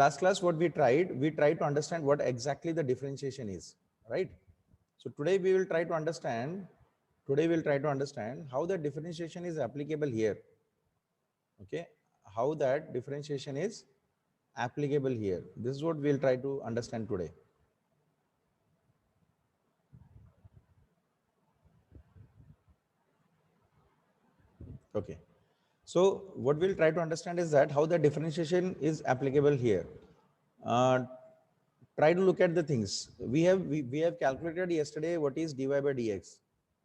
last class what we tried to understand what exactly the differentiation is, right? So today we'll try to understand how the differentiation is applicable here. Okay, how that differentiation is applicable here. This is what we'll try to understand today. Okay, so what we'll try to understand is that how the differentiation is applicable here. Uh, Try to look at the things we have calculated yesterday what is dy by dx.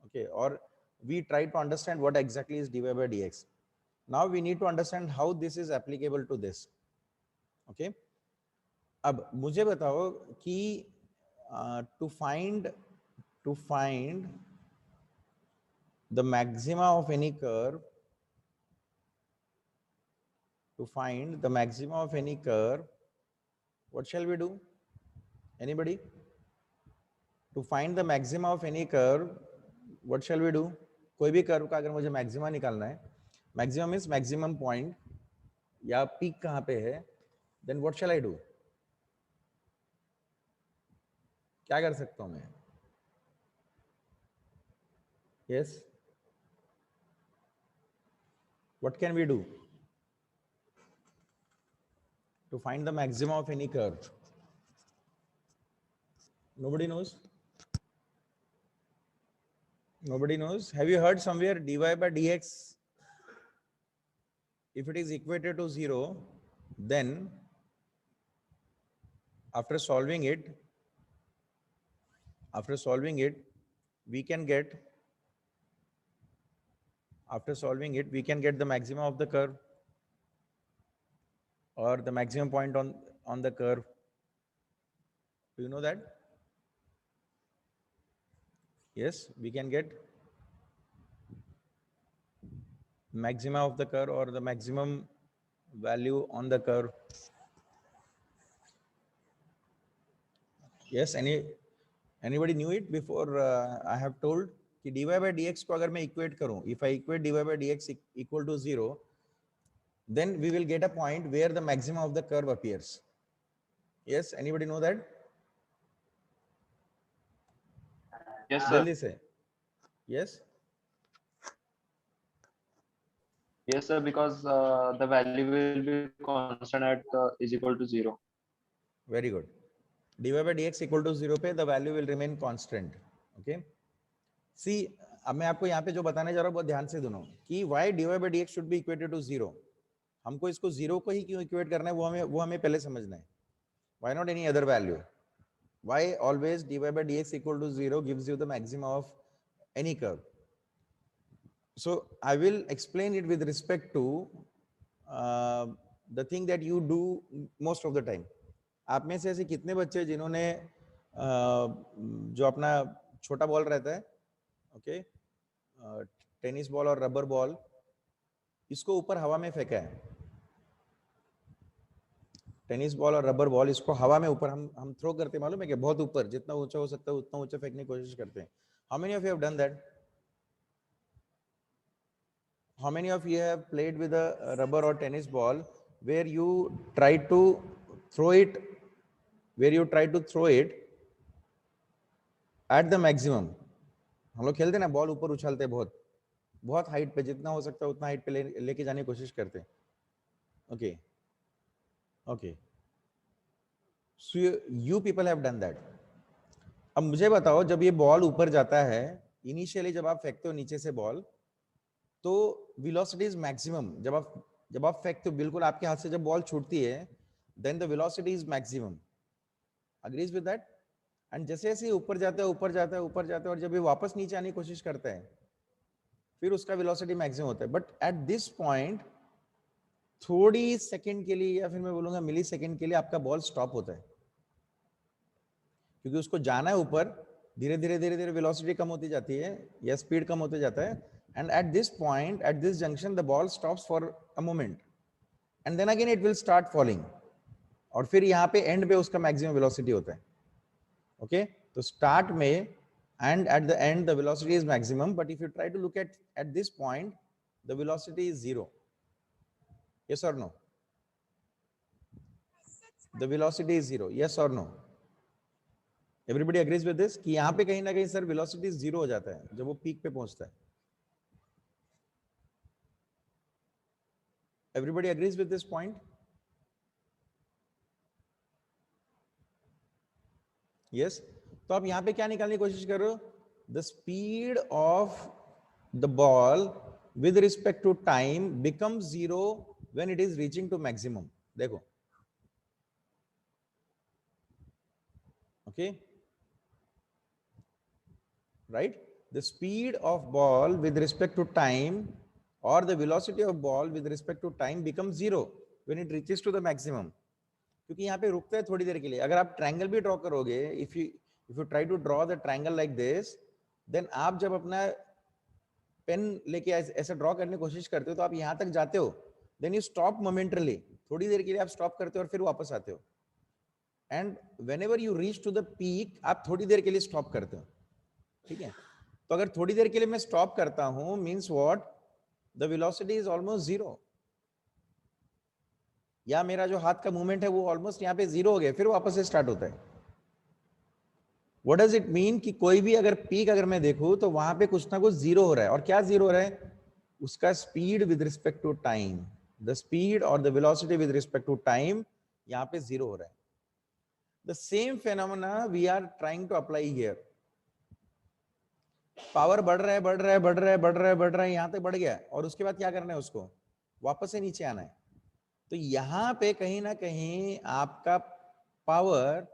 Okay, or we try to understand what exactly is dy by dx. Now we need to understand how this is applicable to this. Okay, अब मुझे बताओ कि to find the maxima of any curve, what shall we do? Anybody? To find the maxima of any curve, what shall we do? कोई भी curve का अगर मुझे maxima निकालना है, मैक्सिमम इज मैक्सिमम पॉइंट या पीक कहाँ पे है, then what shall I do? क्या कर सकता हूँ मैं? Yes, what can we do to find the maxima of any curve? Nobody knows? Nobody knows? Have you heard somewhere dy by dx? If it is equated to 0, then after solving it, we can get the maximum of the curve or the maximum point on the curve. Do you know that? Yes, we can get maxima of the curve or the maximum value on the curve. Yes, anybody knew it before? I have told कि dy by dx को अगर मैं equate करूँ, if I equate dy by dx equal to 0, then we will get a point where the maximum of the curve appears. Yes, anybody know that? Yes, sir. जल्दी से. Yes. Yes, sir. Because the value will be constant at is equal to 0. Very good. dy by dx equal to 0 पे the value will remain constant. Okay. See, अब मैं आपको यहाँ पे जो बताने जा रहा हूँ बहुत ध्यान से सुनो कि why dy by dx should be equated to 0. हमको इसको 0 को ही क्यों इक्वेट करना है वो हमें पहले समझना है. Why not any other value? Why always dy by dx equal to 0 gives you the maxima of any curve? So I will explain it with respect to the thing that you do most of the time. आप में से ऐसे कितने बच्चे जिन्होंने जो अपना छोटा बॉल रहता है, ओके, टेनिस बॉल और रबर बॉल, इसको ऊपर हवा में फेंका है. टेनिस बॉल और रबर बॉल इसको हवा में ऊपर हम थ्रो करते हैं, मालूम है कि बहुत ऊपर, जितना ऊंचा हो सकता है उतना ऊंचा फेंकने की कोशिश करते हैं. How many of you have done that? How many of you have played with a rubber or tennis ball where you try to throw it at the maximum? हम लोग खेलते हैं ना, बॉल ऊपर उछालते हैं, बहुत हाइट पे, जितना हो सकता है उतना हाइट पे लेके जाने की कोशिश करते हैं. Okay, so you people have done that. अब मुझे बताओ, जब ये बॉल ऊपर जाता है, इनिशियली जब आप फेंकते हो नीचे से बॉल, तो वेलोसिटी इज मैक्सिमम. जब आप फेंकते हो, बिल्कुल आपके हाथ से जब बॉल छूटती है, then the velocity is maximum. Agrees with that? And जैसे जैसे ऊपर जाता है और जब ये वापस नीचे आने की कोशिश करता है, फिर उसका वेलोसिटी मैक्सिमम होता है. बट एट दिस पॉइंट थोड़ी सेकंड के लिए, या फिर मैं बोलूंगा मिली सेकंड के लिए, आपका बॉल स्टॉप होता है, क्योंकि उसको जाना है ऊपर. धीरे धीरे वेलोसिटी कम होती जाती है या स्पीड कम होते जाता है. And at this point, at this junction, the ball stops for a moment, and then again it will start falling. और फिर यहाँ पे end पे उसका maximum velocity होता है. Okay, तो start में and at the end the velocity is maximum, but if you try to look at this point, the velocity is 0. Yes or no? the velocity is zero. Yes or no? Everybody agrees with this कि यहाँ पे कहीं ना कहीं sir velocity zero हो जाता है जब वो peak पे पहुंचता है. Everybody agrees with this point? Yes. तो आप यहाँ पे क्या निकालने की कोशिश कर रहे हो? The speed of the ball with respect to time becomes zero when it is reaching to maximum. देखो. Okay. Right? The speed of ball with respect to time or the velocity of ball with respect to time becomes zero when it reaches to the maximum. क्योंकि यहाँ पे रुकता है थोड़ी देर के लिए. अगर आप ट्रायंगल भी ड्रॉ करोगे, if you try to draw the triangle like this, then आप जब अपना पेन लेके ऐसे ड्रॉ करने की कोशिश करते हो तो आप यहाँ तक जाते हो, then you stop momentarily. थोड़ी देर के लिए आप स्टॉप करते हो और फिर वापस आते हो. And whenever you reach to the peak, आप थोड़ी देर के लिए स्टॉप करते हो. ठीक है. तो अगर थोड़ी देर के लिए मैं स्टॉप करता हूं, means what? The velocity is almost zero. या मेरा जो हाथ का मूवमेंट है वो ऑलमोस्ट यहाँ पे जीरो हो गया, फिर वापस से स्टार्ट होता है. व्हाट डज इट मीन कि कोई भी अगर पीक अगर मैं देखूं तो वहां पे कुछ ना कुछ जीरो हो रहा है. और क्या जीरो हो रहा है? उसका speed with respect to time. The speed और the velocity with respect to time यहाँ पे जीरो हो रहा है. The same phenomena we are trying to apply here. Power बढ़ रहा है, बढ़ रहा है, बढ़ रहा है, बढ़ रहा है, बढ़ रहा है, यहां तक बढ़ गया और उसके बाद क्या करना है? उसको वापस से नीचे आना है. तो यहां पे कहीं ना कहीं आपका power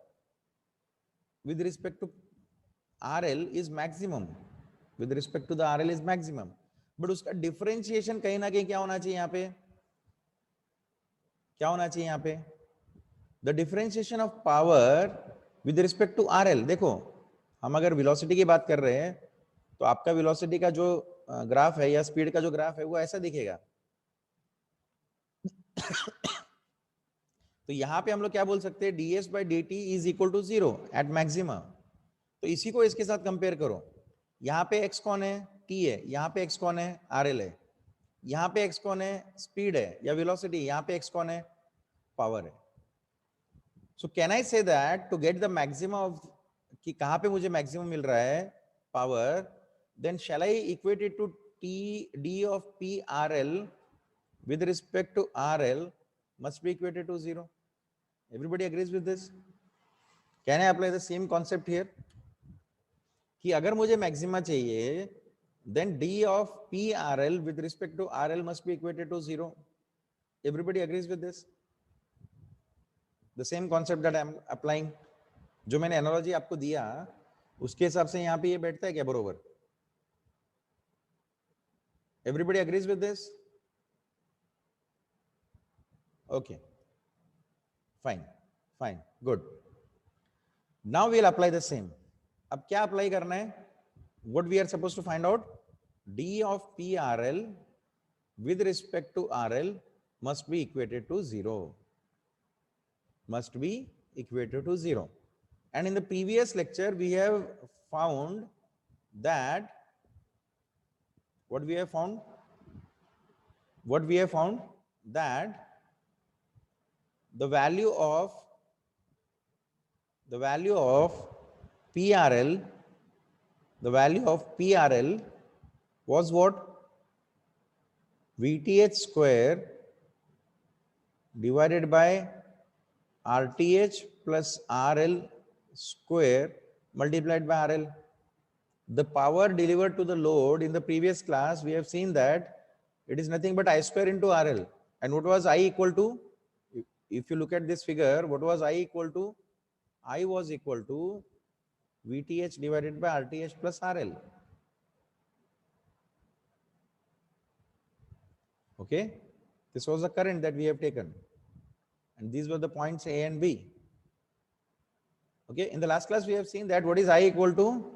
with respect to RL is maximum. With respect to the RL is maximum. But उसका differentiation कहीं ना कहीं क्या होना चाहिए यहाँ पे? क्या होना चाहिए यहाँ पे? The differentiation of power with respect to RL. देखो, हम अगर velocity की बात कर रहे हैं तो आपका velocity का जो ग्राफ है या स्पीड का जो ग्राफ है वो ऐसा दिखेगा. तो यहाँ पे हम लोग क्या बोल सकते हैं? ds by dt is equal to zero at maximum. तो इसी को इसके साथ कंपेयर करो. यहाँ पे x कौन है? t है. यहाँ पे x कौन है? RL है. यहाँ पे x कौन है? स्पीड है या वेलोसिटी. यहाँ पे x कौन है? पावर है. सो can I say that to get the maximum of कि कहाँ पे मुझे मैक्सिमम मिल रहा है power, then shall I equate it to t d of p RL with respect to RL must be equated to zero. Everybody agrees with this? Can I apply the same concept here? कि अगर मुझे maxima चाहिए then d of p RL with respect to RL must be equated to zero. Everybody agrees with this? The same concept that I am applying. जो मैंने analogy आपको दिया उसके हिसाब से यहाँ पे ये बैठता है क्या बरोबर? Everybody agrees with this? Okay. Fine. Fine. Good. Now we'll apply the same. अब क्या अप्लाई करना है? What we are supposed to find out? D of PRL with respect to RL must be equated to zero. Must be equated to zero. And in the previous lecture, we have found that what we have found? What we have found that the value of PRL, the value of PRL was what? VTH square divided by RTH plus RL square multiplied by RL. The power delivered to the load in the previous class, we have seen that it is nothing but I square into RL. And what was I equal to? If you look at this figure, what was I equal to? I was equal to VTH divided by RTH plus RL. Okay, this was the current that we have taken. And these were the points A and B. Okay, in the last class, we have seen that what is I equal to?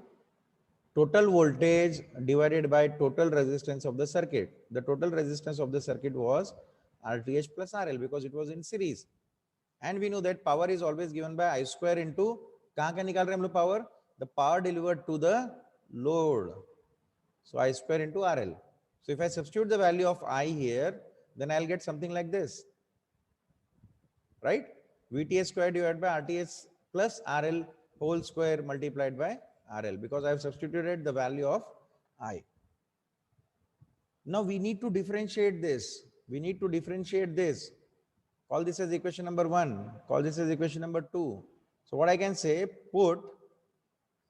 Total voltage divided by total resistance of the circuit. The total resistance of the circuit was RTH plus RL because it was in series. And we know that power is always given by I square into, कहाँ का निकाल रहे हैं हम लोग power? The power delivered to the load. So I square into RL. So if I substitute the value of I here, then I'll get something like this. Right? VTH square divided by RTH plus RL whole square multiplied by RL, because I have substituted the value of I. Now we need to differentiate this. We need to differentiate this. Call this as equation number 1. Call this as equation number 2. So what I can say, put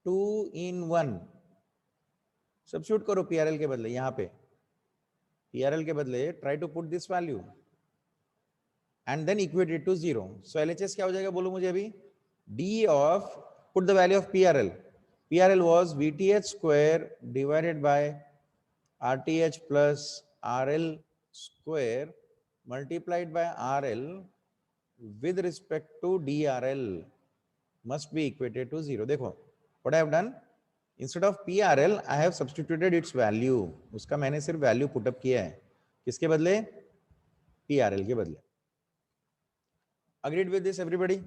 2 in 1. Substitute करो PRL के बदले यहाँ पे. PRL के बदले try to put this value and then equate it to 0. So LHS क्या हो जाएगा बोलो मुझे अभी? D of, put the value of PRL. PRL was VTH square divided by RTH plus RL square multiplied by RL with respect to DRL must be equated to 0. देखो, what I have done? Instead of PRL, I have substituted its value. उसका मैंने सिर्फ value put up किया है. किसके बदले? PRL के बदले. Agreed with this, everybody?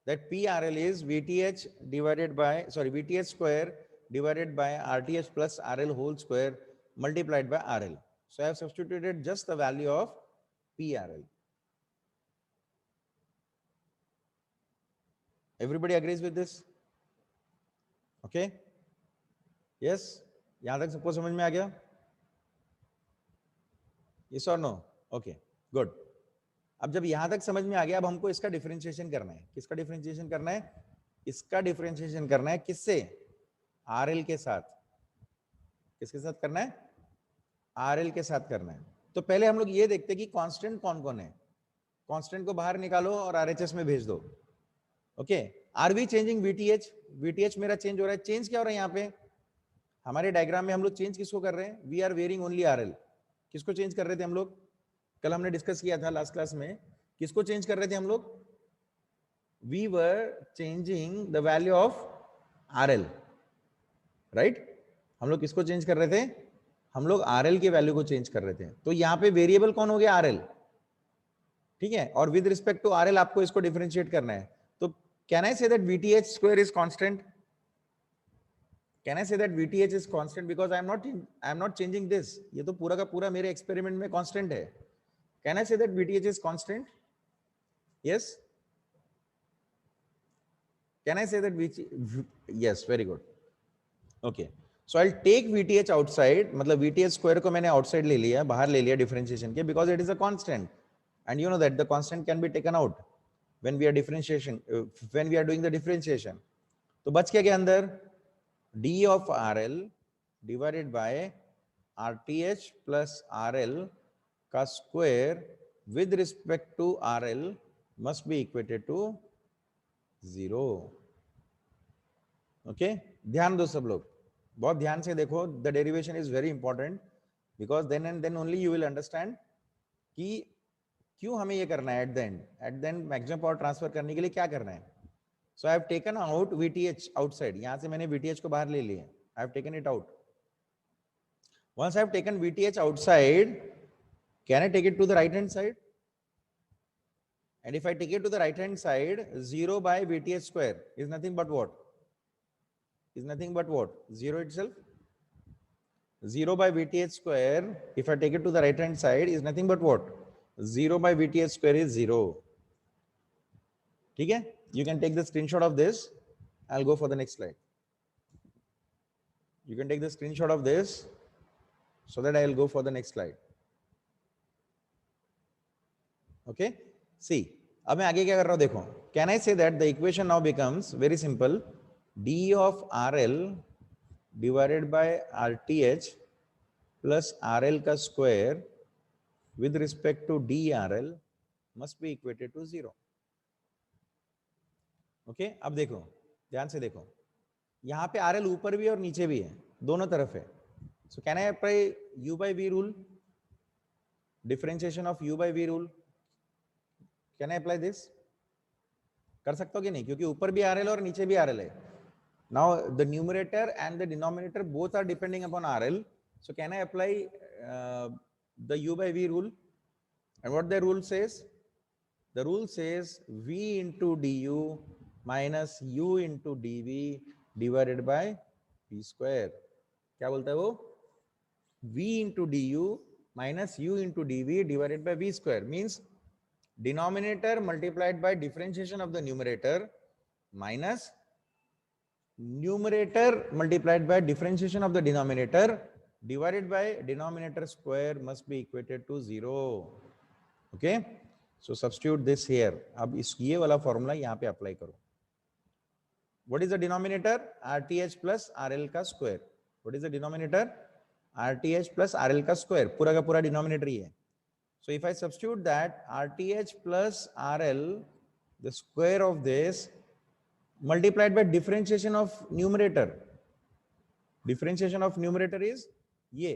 That PRL is VTH divided by, VTH square divided by RTH plus RL whole square multiplied by RL. So I have substituted just the value of PRL. Everybody agrees with this? Okay? Yes? यहाँ तक सबको समझ में आ गया? Yes or no? Okay, good. अब जब यहां तक समझ में आ गया, अब हमको इसका डिफरेंशिएशन करना है. किसका डिफरेंशिएशन करना है? इसका डिफरेंशिएशन करना है. किससे? RL के साथ. किसके साथ करना है? RL के साथ करना है. तो पहले हम लोग ये देखते हैं कि कांस्टेंट कौन कौन है. कांस्टेंट को बाहर निकालो और RHS में भेज दो. Okay, are we changing VTH? VTH मेरा चेंज हो रहा है. चेंज क्या हो रहा है यहाँ पे? हमारे डायग्राम में हम लोग चेंज किसको कर रहे हैं? We are varying only RL. किसको चेंज कर रहे थे हम लोग? कल हमने डिस्कस किया था लास्ट क्लास में. किसको चेंज कर रहे थे हम लोग? We were changing the value of RL, right? हम लोग किसको चेंज कर रहे थे? हम लोग RL के वैल्यू को चेंज कर रहे थे. तो यहाँ पे वेरिएबल कौन हो गया? RL. ठीक है, और विद रिस्पेक्ट टू RL आपको इसको डिफरेंशिएट करना है. तो can I say that VTH square is constant? Can I say that VTH is constant because I am not changing this? ये तो पूरा का पूरा मेरे एक्सपेरिमेंट में कांस्टेंट है. Can I say that VTH is constant? Yes. Can I say that yes, very good. Okay. So I'll take VTH outside. मतलब VTH square को मैंने outside ले लिया, बाहर ले लिया differentiation के, because it is a constant, and you know that the constant can be taken out when we are when we are doing the differentiation. तो बच क्या गया अंदर? D of RL divided by RTH plus RL का square with respect to RL must be equated to 0. Okay? ध्यान दो सब लोग, बहुत ध्यान से देखो. The derivation is very important because then and then only you will understand कि क्यों हमें ये करना है. at the end maximum power transfer करने के लिए क्या करना है. So I have taken out VTH outside. यहाँ से मैंने VTH को बाहर ले लिया. I have taken it out. Once I have taken VTH outside, can I take it to the right hand side? And if I take it to the right hand side, 0 by VTH square is nothing but what? Is nothing but what? 0 itself. 0 by VTH square, if I take it to the right hand side, is nothing but what? 0 by VTH square is 0. ठीक है? You can take the screenshot of this. I'll go for the next slide. You can take the screenshot of this so that I'll go for the next slide. Okay? See, अब मैं आगे क्या कर रहा हूं देखो. Can I say that the equation now becomes very simple? D of RL divided by RTH plus RL का square with respect to DRL must be equated to 0. Okay अब देखो, ध्यान से देखो. यहाँ पे RL ऊपर भी और नीचे भी है, दोनों तरफ है. सो can I apply U by V rule? Differentiation of U by V rule, can I apply this? कर सकते हो कि नहीं? क्योंकि ऊपर भी RL और नीचे भी RL है. Now the numerator and the denominator both are depending upon RL. So can I apply the U by V rule? And what the rule says? The rule says V into du minus U into dV divided by V square. क्या बोलता है वो? V into du minus U into dV divided by V square means denominator multiplied by differentiation of the numerator minus numerator multiplied by differentiation of the denominator divided by denominator square must be equated to 0. Okay, so substitute this here. अब इस ये वाला formula यहाँ पे apply करो. What is the denominator? RTH plus RL का square. What is the denominator? RTH plus RL का square. पूरा का पूरा डिनोमिनेटर ही है. So if I substitute that RTH plus RL, the square of this multiplied by differentiation of numerator. Differentiation of numerator is ये.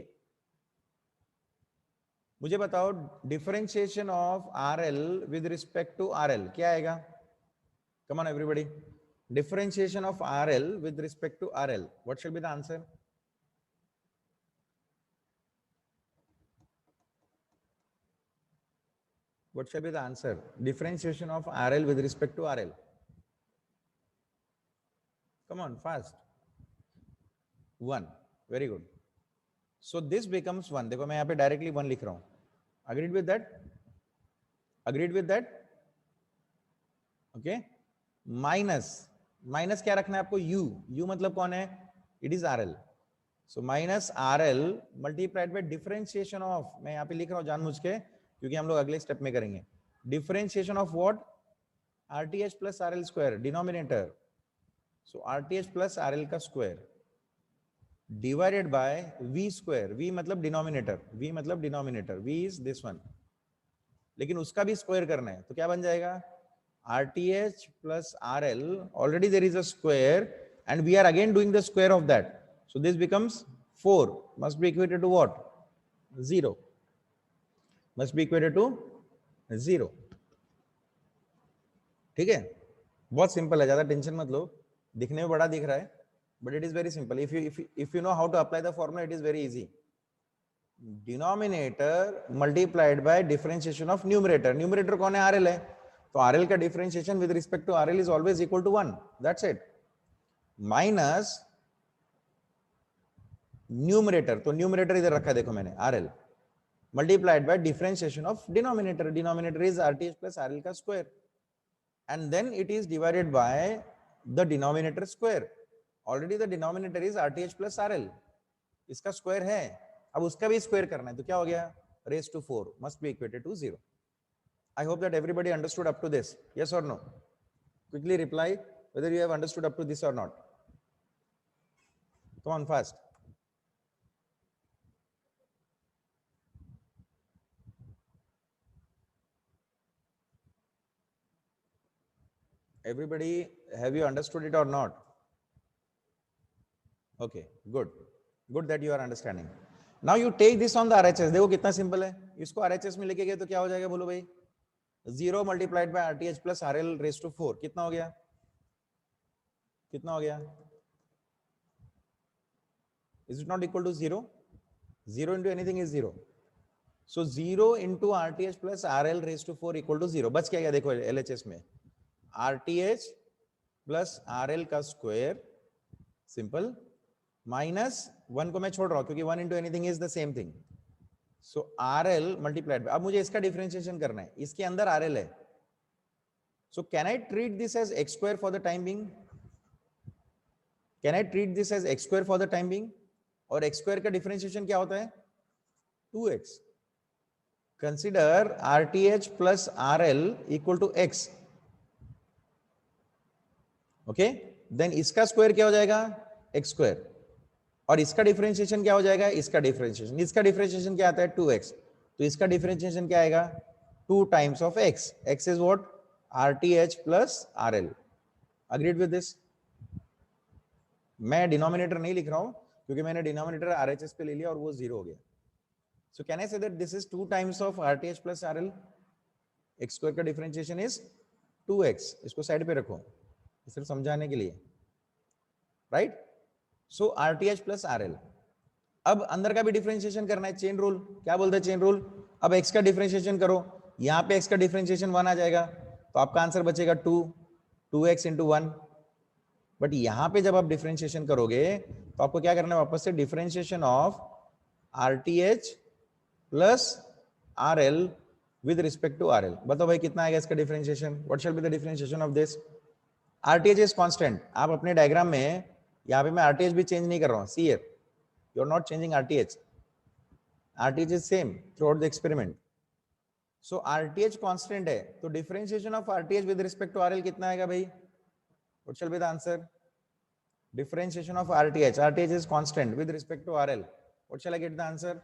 मुझे बताओ differentiation of RL with respect to RL क्या आएगा? Come on everybody. Differentiation of RL with respect to RL. What should be the answer? What shall be the answer? Differentiation of RL with respect to RL. Come on, fast. 1. Very good. So this becomes 1. देखो मैं यहाँ पे directly 1 लिख रहा हूँ. Agreed with that? Agreed with that? Okay. Minus क्या रखना है आपको? U. U मतलब कौन है? It is RL. So minus RL multiplied by differentiation of, मैं यहाँ पे लिख रहा हूँ जानबूझ के क्योंकि हम लोग अगले स्टेप में करेंगे. Differentiation of what? RTH plus RL square, denominator. So RTH plus RL का square divided by V square. V मतलब डिनोमिनेटर. V मतलब denominator. V is this one. लेकिन उसका भी स्क्वायर करना है तो क्या बन जाएगा? RTH plus RL. Already there is a square and we are again doing the square of that. So this becomes 4. Must be equated to what? 0. Must be equated to 0. ठीक है? बहुत सिंपल है, ज्यादा टेंशन मत लो. दिखने में बड़ा दिख रहा है, but it is very simple. If you know how to apply the formula, it is very easy. Denominator multiplied by differentiation of numerator. Numerator कौन है? RL है. तो RL का differentiation with respect to RL is always equal to 1. That's it. Minus numerator. तो numerator इधर रखा है देखो मैंने, RL. Multiplied by differentiation of denominator. Denominator is RTH plus RL का square. And then it is divided by the denominator square. Already the denominator is RTH plus RL. इसका square है, अब उसका भी स्क्वायर करना है तो क्या हो गया? Raised to 4 must be equated to 0. I hope that everybody understood up to this. Yes or no? Quickly reply whether you have understood up to this or not. Come on, fast. Everybody, have you understood it or not? Okay, good. Good that you are understanding. Now you take this on the RHS. देखो कितना simple है. इसको RHS में लेके गए तो क्या हो जाएगा बोलो भाई? 0 multiplied by RTH plus RL raised to 4. कितना हो गया? कितना हो गया? Is it not equal to 0? 0 into anything is 0. So 0 into RTH plus RL raised to 4 equal to 0. बच क्या गया देखो LHS में? RTH plus RL का स्क्वायर सिंपल माइनस 1 को मैं छोड़ रहा हूं क्योंकि 1 into anything is the same thing. So RL multiplied by, अब मुझे इसका डिफरेंशिएशन करना है, इसके अंदर RL है. So can I treat this as x square for the time being? Can I treat this as x square for the time being? और x square का डिफरेंशिएशन क्या होता है? 2x. Consider RTH plus RL equal to x. Okay? Then इसका square क्या हो जाएगा? x square. और इसका डिफरेंशिएशन क्या हो जाएगा? इसका डिफरेंशिएशन क्या आता है? 2x. तो इसका डिफरेंशिएशन क्या आएगा? 2 times of x. x is what? RTH plus RL. Agreed with this? मैं डिनोमिनेटर नहीं लिख रहा हूं क्योंकि मैंने डिनोमिनेटर RHS पे ले लिया और वो 0 हो गया. So can I say that this is 2 times of RTH plus RL? x square का डिफरेंशिएशन is 2x. इसको साइड पे रखो सिर्फ समझाने के लिए. राइट? सो RTH plus RL. अब अंदर का भी डिफरेंशिएशन करना है. चेन रूल क्या बोलते हैं? Chain rule. अब x का डिफरेंशिएशन करो, यहाँ पे x का डिफरेंशिएशन 1 आ जाएगा तो आपका आंसर बचेगा 2x into 1. बट यहाँ पे जब आप डिफरेंशिएशन करोगे तो आपको क्या करना है? वापस से differentiation of RTH plus RL with respect to RL. बताओ भाई कितना आएगा इसका differentiation? What shall be the differentiation of this? RTH is constant. आप अपने डायग्राम में यहाँ पे मैं RTH भी चेंज नहीं कर रहा हूँ. See here, you are not changing RTH. RTH is same throughout the experiment. So RTH constant है, तो differentiation of RTH with respect to RL कितना आएगा भाई? What shall be the answer? Differentiation of RTH. RTH is constant with respect to RL. What shall I get the answer?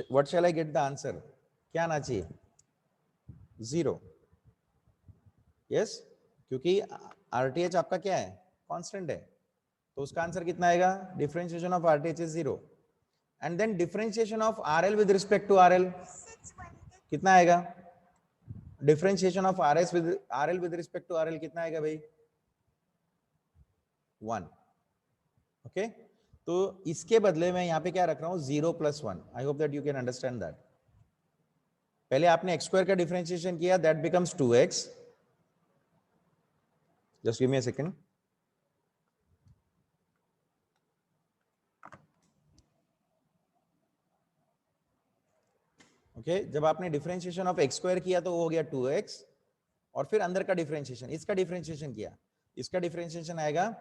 What shall I get the answer? क्या आना चाहिए? 0. Yes, क्योंकि RTH आपका क्या है? Constant है. तो उसका आंसर कितना आएगा? Differentiation of RTH is 0. And then differentiation of RL with respect to RL कितना आएगा? Differentiation of RL with respect to RL कितना आएगा भाई? 1. ओके, तो इसके बदले में यहाँ पे क्या रख रहा हूँ? 0 + 1. I hope that you can understand that. पहले आपने x स्क्वायर का डिफरेंशिएशन किया, that becomes 2x. Just give me a second. Okay, जब आपने डिफरेंशिएशन ऑफ x स्क्वायर किया तो वो हो गया 2x, और फिर अंदर का डिफरेंशिएशन, इसका डिफरेंशिएशन किया, इसका डिफरेंशिएशन आएगा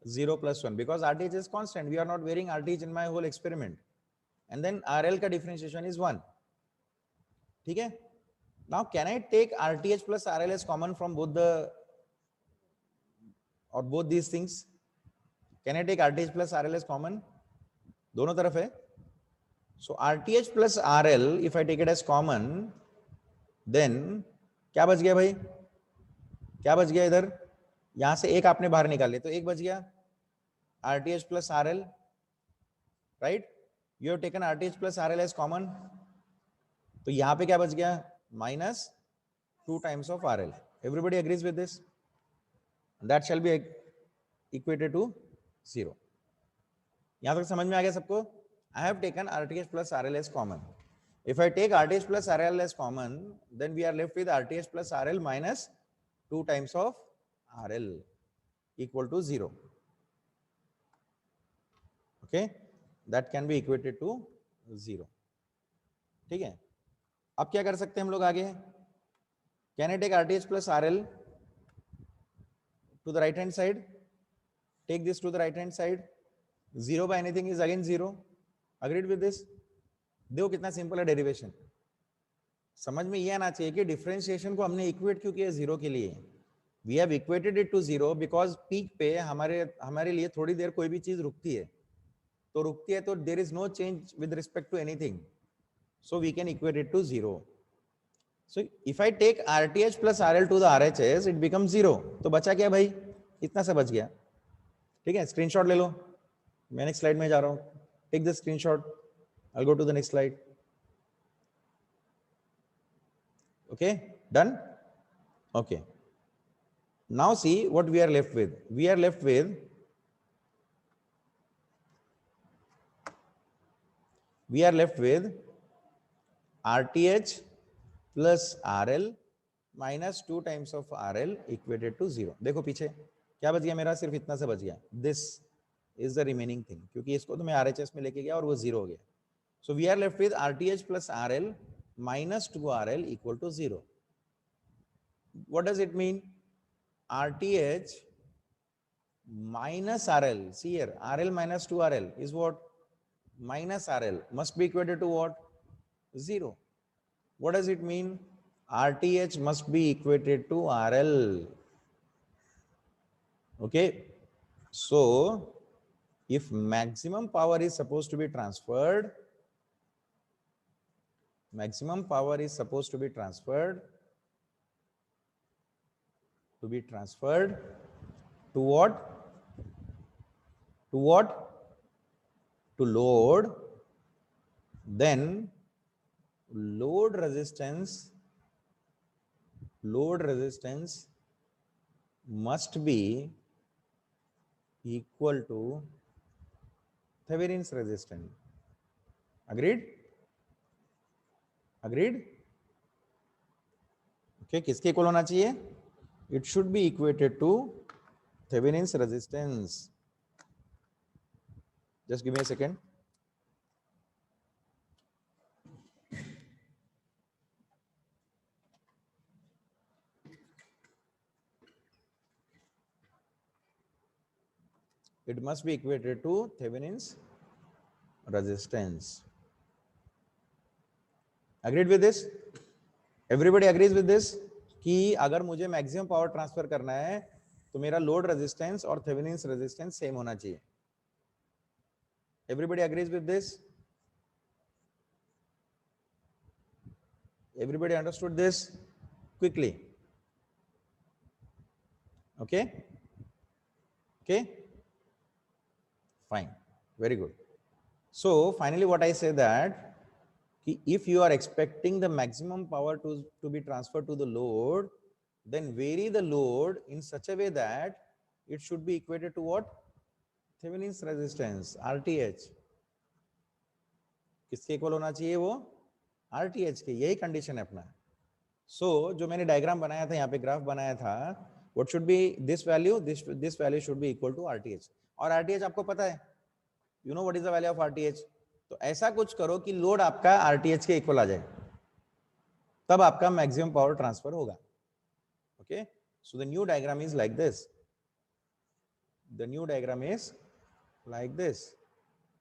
0 + 1 because RTH is constant. We are not varying RTH in my whole experiment. And then RL का differentiation is 1. ठीक है? Now can I take RTH plus RL as common from both both these things? Can I take RTH plus RL as common? दोनों तरफ है. So RTH plus RL, if I take it as common, then क्या बच गया भाई? क्या बच गया इधर? यहां से एक आपने बाहर निकाल लिया, तो एक बच गया RTH plus RL, right? You have taken RTH plus RL as common. तो यहां पे क्या बच गया? -2 times of RL. Everybody agrees with this? That shall be equated to 0. यहां तक समझ में आ गया सबको? I have taken RTH plus RL as common. If I take RTH plus RL as common, then we are left with RTH plus RL minus 2 times of RL equal to 0. Okay, that can be equated to 0. ठीक है, अब क्या कर सकते हैं हम लोग आगे? Can I take RTH plus RL to the right hand side? Take this to the right hand side. 0 by anything is again 0. Agreed with this? देखो कितना सिंपल है डेरिवेशन. समझ में ये आना चाहिए कि डिफरेंशिएशन को हमने इक्वेट क्यों किया 0 के लिए. We have equated it to 0 because peak पे हमारे लिए थोड़ी देर कोई भी चीज रुकती है, तो रुकती है तो there is no change with respect to anything, so we can equate it to 0. So if I take RTH plus RL to the RHS, it becomes 0. तो बचा क्या भाई? इतना सा बच गया. ठीक है, स्क्रीनशॉट ले लो. मैं नेक्स्ट स्लाइड में जा रहा हूँ. Take the screenshot. I'll go to the next slide. Okay, done? Okay. Now see what we are left with. We are left with RTH plus RL minus 2 times of RL equated to 0. देखो पीछे क्या बच गया मेरा? सिर्फ इतना सा बच गया. This is the remaining thing, क्योंकि इसको तो मैं RHS में लेके गया और वो 0 हो गया. So we are left with RTH plus RL minus 2RL equal to 0. What does it mean? RTH minus RL. See here, RL minus 2RL is what? Minus RL must be equated to what? 0. What does it mean? RTH must be equated to RL. Okay. So if maximum power is supposed to be transferred, to what? To load. Then load resistance must be equal to Thevenin's resistance. Agreed? Okay, किसके equal होना चाहिए? It should be equated to Thevenin's resistance. Just give me a second. it must be equated to Thevenin's resistance. Agreed with this? Everybody agrees with this कि अगर मुझे maximum power transfer करना है तो मेरा लोड रेजिस्टेंस और Thevenin's resistance same होना चाहिए. Everybody agrees with this? Everybody understood this quickly? Okay? Okay? Fine. Very good. So finally what I say that if you are expecting the maximum power to be transferred to the load, then vary the load in such a way that it should be equated to what? Thevenin's resistance, RTH. किसके equal होना चाहिए वो? RTH के. यही condition है अपना. So जो मैंने डायग्राम बनाया था, यहाँ पे ग्राफ बनाया था, what should be this value? This value should be equal to RTH. और RTH आपको पता है? You know what is the value of RTH? तो ऐसा कुछ करो कि लोड आपका RTH के इक्वल आ जाए, तब आपका मैक्सिमम पावर ट्रांसफर होगा. Okay, so the new diagram is like this. The new diagram is like this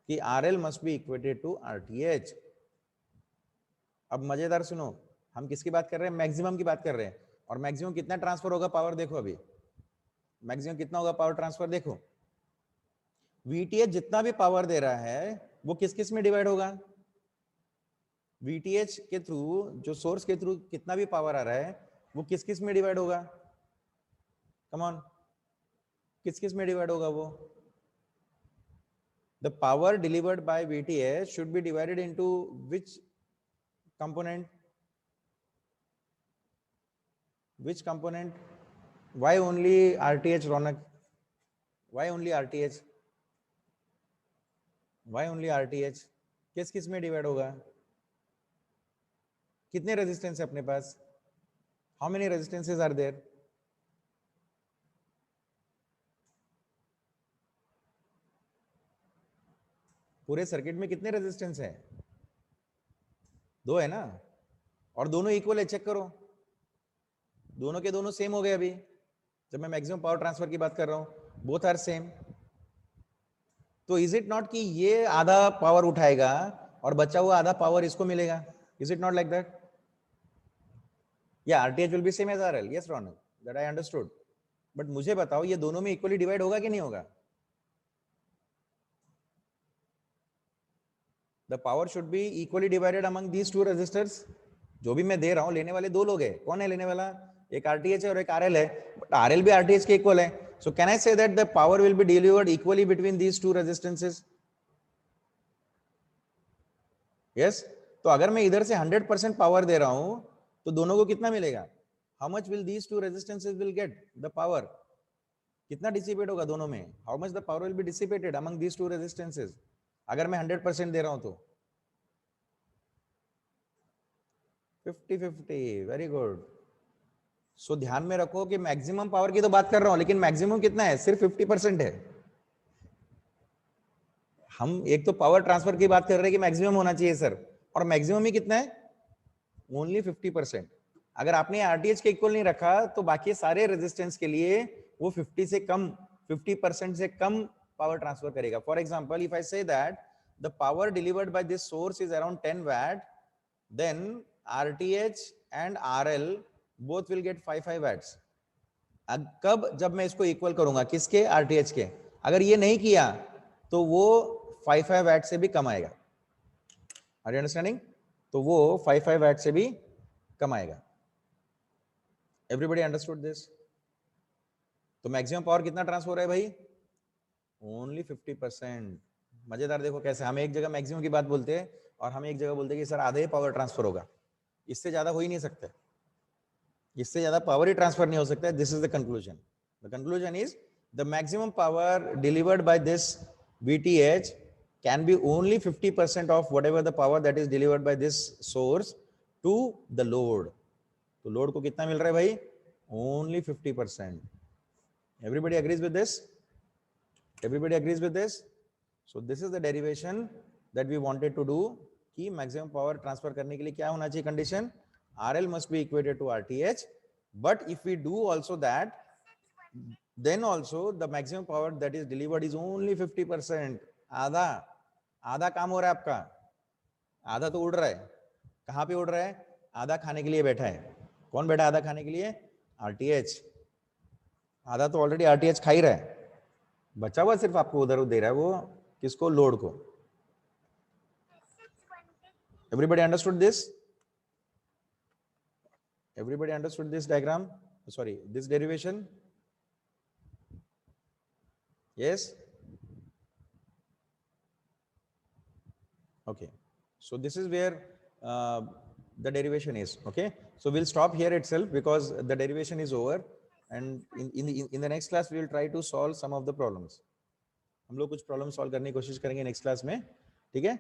कि RL must be equated to RTH. अब मजेदार सुनो, हम किसकी बात कर रहे हैं? मैक्सिमम की बात कर रहे हैं. और मैक्सिमम कितना ट्रांसफर होगा पावर? देखो अभी मैक्सिमम कितना होगा पावर ट्रांसफर. देखो VTH जितना भी पावर दे रहा है वो किस किस में डिवाइड होगा? VTH के थ्रू, जो सोर्स के थ्रू कितना भी पावर आ रहा है वो किस किस में डिवाइड होगा? कम ऑन, किस किस में डिवाइड होगा वो? The power delivered by VTH should be divided into which component? Which component? Why only RTH, Ronak? Why only RTH? Why only RTH? किस किस में डिवाइड होगा? कितने रेजिस्टेंस है अपने पास? How many resistances are there? पूरे सर्किट में कितने रेजिस्टेंस है? 2 है ना? और दोनों इक्वल है, चेक करो. दोनों के दोनों सेम हो गए. अभी जब मैं मैक्सिमम पावर ट्रांसफर की बात कर रहा हूं, बोथ आर सेम. तो इज इट नॉट कि ये आधा पावर उठाएगा और बचा हुआ आधा पावर इसको मिलेगा? Is it not like that? या RTH will be same as RL. Yes Raunak, that I understood. But मुझे बताओ ये दोनों में इक्वली डिवाइड होगा कि नहीं होगा? The power should be equally divided among these two resistors. जो भी मैं दे रहा हूं, लेने वाले 2 लोग हैं. कौन है लेने वाला? एक RTH है और एक RL है. बट RL भी RTH के इक्वल है. So can I say that the power will be delivered equally between these two resistances? Yes. तो अगर मैं इधर से 100% पावर दे रहा हूं तो दोनों को कितना मिलेगा? How much will these two resistances will get the power? कितना डिसिपेट होगा दोनों में? How much the power will be dissipated among these two resistances? अगर मैं 100% दे रहा हूं तो 50-50. Very good. सो ध्यान में रखो कि मैक्सिमम पावर की तो बात कर रहा हूं, लेकिन मैक्सिमम कितना है? सिर्फ 50% है. हम एक तो पावर ट्रांसफर की बात कर रहे हैं कि मैक्सिमम होना चाहिए सर, और मैक्सिमम ही कितना है? ओनली 50%. अगर आपने RTH के इक्वल नहीं रखा तो बाकी सारे रेजिस्टेंस के लिए वो 50 से कम, 50% से कम पावर ट्रांसफर करेगा. For example, if I say that the power delivered by this source is around 10 watt, then RTH and RL both will get 5 watts. कब? जब मैं इसको इक्वल करूंगा किसके? RTH के. अगर ये नहीं किया तो वो 5 watt से भी कम आएगा. Are you understanding? तो वो 5 watt से भी कम आएगा. Everybody understood this? तो मैक्सिमम पावर कितना ट्रांसफर है भाई? ओनली 50%. मजेदार देखो कैसे हम एक जगह मैक्सिमम की बात बोलते हैं और हम एक जगह बोलते हैं कि सर आधे ही पावर ट्रांसफर होगा. इससे ज्यादा हो ही नहीं सकता, इससे ज्यादा पावर ही ट्रांसफर नहीं हो सकता. This is the conclusion. The conclusion is the maximum power delivered by this VTH can be only 50% of whatever the power that is delivered by this source to the load. तो load को कितना मिल रहा है भाई? Only 50%. Everybody agrees with this? Everybody agrees with this? So this is the derivation that we wanted to do कि maximum power transfer करने के लिए क्या होना चाहिए condition? RL must be equated to RTH. But if we do also that, then also the maximum power that is delivered is only 50%. आधा आधा काम हो रहा है आपका, आधा तो उड़ रहा है. कहाँ पे उड़ रहा है? आधा खाने के लिए बैठा है. कौन बैठा है आधा खाने के लिए? RTH. आधा तो ऑलरेडी RTH खा ही रहा है, बचा हुआ सिर्फ आपको उधर दे रहा है. वो किसको? लोड को. Everybody understood this? Everybody understood this diagram? Sorry, this derivation? Yes? Okay. So this is where the derivation is. Okay. So we'll stop here itself because the derivation is over, and in the next class we will try to solve some of the problems. हम लोग कुछ problem solve करने की कोशिश करेंगे next class में. ठीक है.